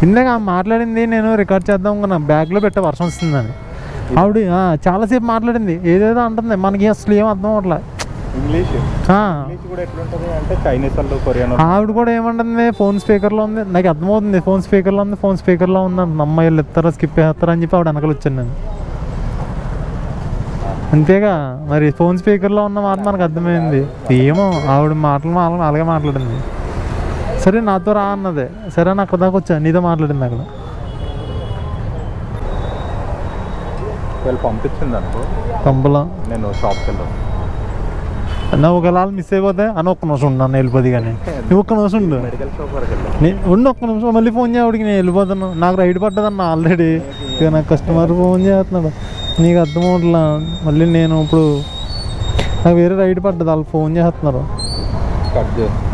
ఇందాక మాట్లాడింది నేను రికార్డ్ చేద్దాం అనుకున్నా, బ్యాగ్లో పెట్టే వర్షం వస్తుందని. ఆవిడ చాలాసేపు మాట్లాడింది, ఏదేదో అంటుంది, మనకి అసలు ఏం అర్థం అవ్వట్లే. ఆవిడ కూడా ఏమంటుంది, ఫోన్ స్పీకర్లో ఉంది, నాకు అర్థమవుతుంది ఫోన్ స్పీకర్లో ఉంది, ఫోన్ స్పీకర్లో ఉంది అంటుంది. అమ్మాయిలు ఇస్తారా స్కిప్ చేస్తారా అని చెప్పి ఆవిడ వెనకాల వచ్చాను నేను. అంతేగా మరి, ఫోన్ స్పీకర్లో ఉన్న మాట మనకు అర్థమైంది. ఏమో ఆవిడ మాటలు అలాగే మాట్లాడింది. సరే నాతో రా అన్నదే, సరే అని అక్కడ దాకా వచ్చా, నీతో మాట్లాడింది అక్కడ. పంపించింది అనుకో, పంపలా, నేను షాప్కి వెళ్ళాను. నువ్వు ఒకవేళ మిస్ అయిపోతే అని ఒక్క నిమిషం ఉండు, నన్ను వెళ్ళిపోదు. కానీ నువ్వు ఒక్క నిమిషం ఉండు, ఉండు ఒక్క నిమిషం, మళ్ళీ ఫోన్ చేయడికి నేను వెళ్ళిపోతాను. నాకు రైడ్ పడ్డదన్న ఆల్రెడీ, ఇక నాకు కస్టమర్ ఫోన్ చేస్తున్నాడు, నీకు అర్థం అవట్లా. మళ్ళీ నేను ఇప్పుడు నాకు వేరే రైడ్ పడ్డది, వాళ్ళు ఫోన్ చేస్తున్నారు. కట్ చేస్తా.